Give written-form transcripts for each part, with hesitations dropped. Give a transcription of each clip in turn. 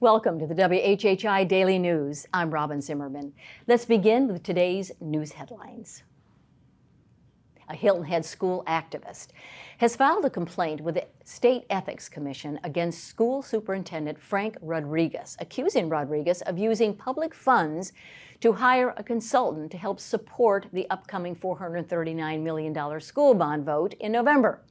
Welcome to the WHHI Daily News. I'm Robyn Zimmerman. Let's begin with today's news headlines. A Hilton Head school activist has filed a complaint with the State Ethics Commission against School Superintendent Frank Rodriguez, accusing Rodriguez of using public funds to hire a consultant to help support the upcoming $439 million school bond vote in November.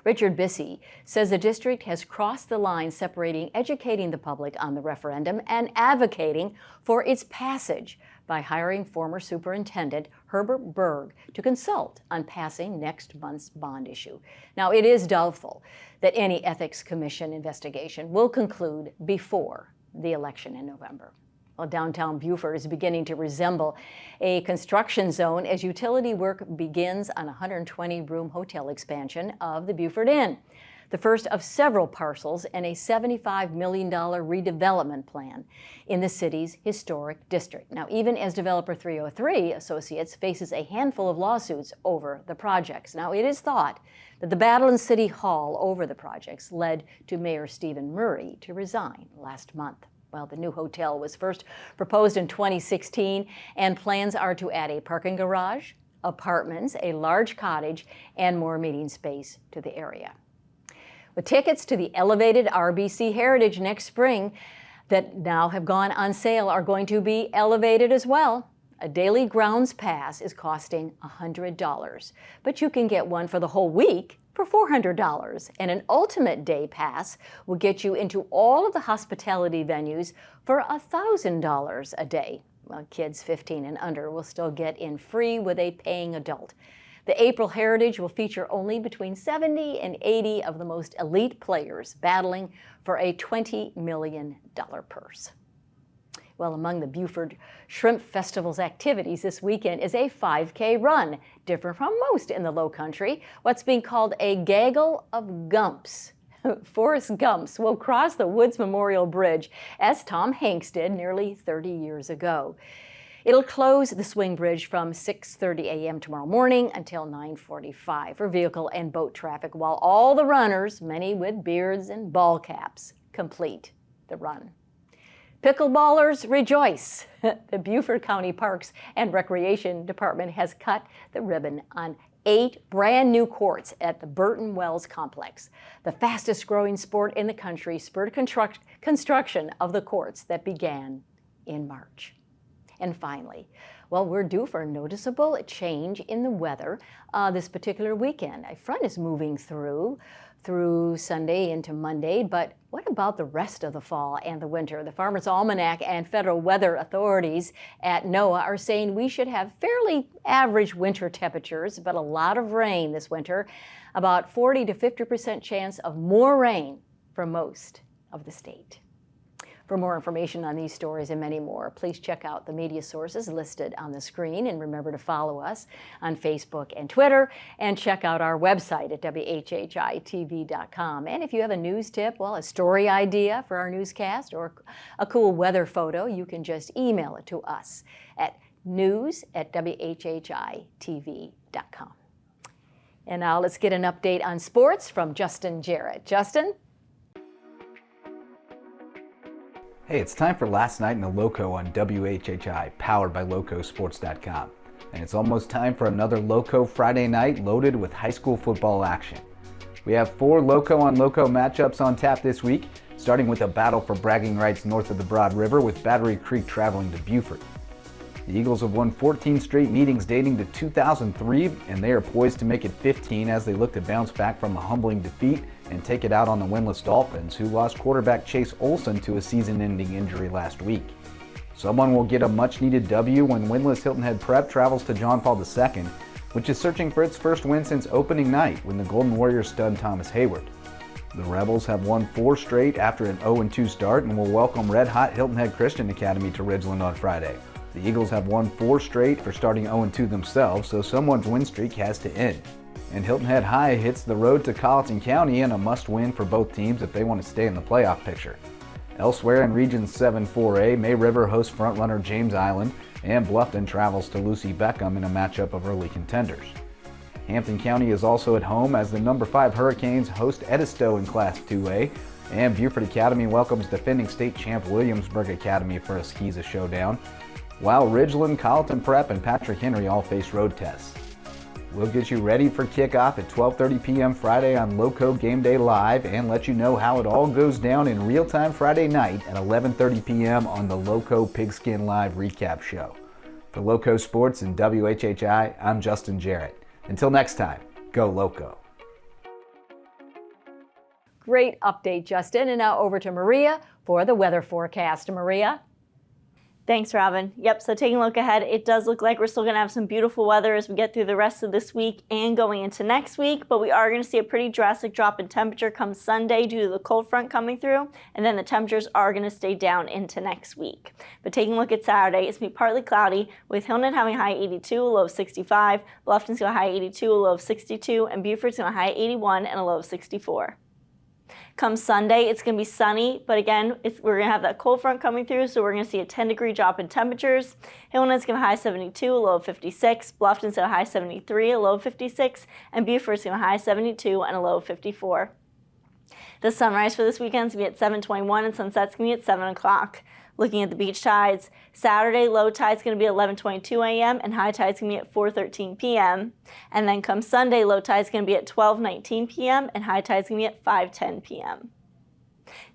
Richard Bissey says the district has crossed the line separating educating the public on the referendum and advocating for its passage by hiring former Superintendent Herbert Berg to consult on passing next month's bond issue. Now, it is doubtful that any Ethics Commission investigation will conclude before the election in November. Well, downtown Beaufort is beginning to resemble a construction zone as utility work begins on a 120-room hotel expansion of the Beaufort Inn, the first of several parcels in a $75 million redevelopment plan in the city's historic district. Now, even as developer 303 Associates faces a handful of lawsuits over the projects. Now, it is thought that the battle in City Hall over the projects led to Mayor Stephen Murray to resign last month. Well, the new hotel was first proposed in 2016, and plans are to add a parking garage, apartments, a large cottage, and more meeting space to the area. With tickets to the elevated RBC Heritage next spring that now have gone on sale are going to be elevated as well. A daily grounds pass is costing $100, but you can get one for the whole week for $400, and an ultimate day pass will get you into all of the hospitality venues for $1,000 a day. Well, kids 15 and under will still get in free with a paying adult. The April Heritage will feature only between 70 and 80 of the most elite players battling for a $20 million purse. Well, among the Beaufort Shrimp Festival's activities this weekend is a 5K run, different from most in the Lowcountry, what's being called a gaggle of Gumps. Forrest Gumps will cross the Woods Memorial Bridge, as Tom Hanks did nearly 30 years ago. It'll close the swing bridge from 6:30 a.m. tomorrow morning until 9:45 for vehicle and boat traffic, while all the runners, many with beards and ball caps, complete the run. Pickleballers rejoice. The Beaufort County Parks and Recreation Department has cut the ribbon on 8 brand new courts at the Burton Wells Complex. The fastest growing sport in the country spurred construction of the courts that began in March. And finally, well, we're due for a noticeable change in the weather this particular weekend. A front is moving through Sunday into Monday, but what about the rest of the fall and the winter? The Farmer's Almanac and federal weather authorities at NOAA are saying we should have fairly average winter temperatures, but a lot of rain this winter, about 40 to 50% chance of more rain for most of the state. For more information on these stories and many more, please check out the media sources listed on the screen, and remember to follow us on Facebook and Twitter, and check out our website at WHHITV.com. And if you have a news tip, well, a story idea for our newscast, or a cool weather photo, you can just email it to us at news@WHHITV.com. And now let's get an update on sports from Justin Jarrett. Justin? Hey, it's time for Last Night in the Loco on WHHI, powered by LocoSports.com. And it's almost time for another Loco Friday night loaded with high school football action. We have 4 Loco on Loco matchups on tap this week, starting with a battle for bragging rights north of the Broad River with Battery Creek traveling to Beaufort. The Eagles have won 14 straight meetings dating to 2003, and they are poised to make it 15 as they look to bounce back from a humbling defeat and take it out on the winless Dolphins, who lost quarterback Chase Olson to a season-ending injury last week. Someone will get a much-needed W when winless Hilton Head Prep travels to John Paul II, which is searching for its first win since opening night when the Golden Warriors stunned Thomas Hayward. The Rebels have won 4 straight after an 0-2 start and will welcome red-hot Hilton Head Christian Academy to Ridgeland on Friday. The Eagles have won 4 straight for starting 0-2 themselves, so someone's win streak has to end. And Hilton Head High hits the road to Colleton County in a must-win for both teams if they want to stay in the playoff picture. Elsewhere in Region 7-4A, May River hosts frontrunner James Island, and Bluffton travels to Lucy Beckham in a matchup of early contenders. Hampton County is also at home as the number 5 Hurricanes host Edisto in Class 2A, And Beaufort Academy welcomes defending state champ Williamsburg Academy for a SCISA showdown, while Ridgeland, Colleton Prep, and Patrick Henry all face road tests. We'll get you ready for kickoff at 12:30 p.m. Friday on Loco Game Day Live and let you know how it all goes down in real time Friday night at 11:30 p.m. on the Loco Pigskin Live recap show. For Loco Sports and WHHI, I'm Justin Jarrett. Until next time, go Loco. Great update, Justin. And now over to Maria for the weather forecast. Maria? Thanks, Robyn. Yep, so taking a look ahead, it does look like we're still going to have some beautiful weather as we get through the rest of this week and going into next week, but we are going to see a pretty drastic drop in temperature come Sunday due to the cold front coming through, and then the temperatures are going to stay down into next week. But taking a look at Saturday, it's going to be partly cloudy, with Hilton having a high 82, a low of 65, Bluffton's going to high 82, a low of 62, and Beaufort's going to high 81 and a low of 64. Come Sunday, it's going to be sunny, but again, we're going to have that cold front coming through, so we're going to see a 10-degree drop in temperatures. Hilton's going to high 72, a low of 56. Bluffton's going to high 73, a low of 56. And Beaufort's going to high 72 and a low of 54. The sunrise for this weekend is going to be at 7:21, and sunset's going to be at 7 o'clock. Looking at the beach tides, Saturday low tide's going to be 11:22 a.m. and high tide's going to be at 4:13 p.m. And then come Sunday, low tide's going to be at 12:19 p.m. and high tide's going to be at 5:10 p.m.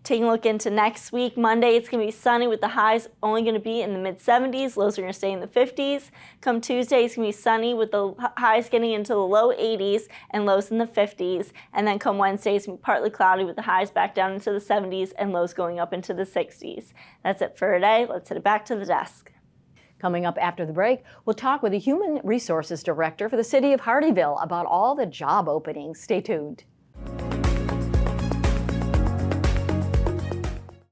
Taking a look into next week, Monday it's going to be sunny with the highs only going to be in the mid-70s, lows are going to stay in the 50s. Come Tuesday, it's going to be sunny with the highs getting into the low 80s and lows in the 50s. And then come Wednesday, it's going to be partly cloudy with the highs back down into the 70s and lows going up into the 60s. That's it for today. Let's head it back to the desk. Coming up after the break, we'll talk with the Human Resources Director for the City of Hardyville about all the job openings. Stay tuned.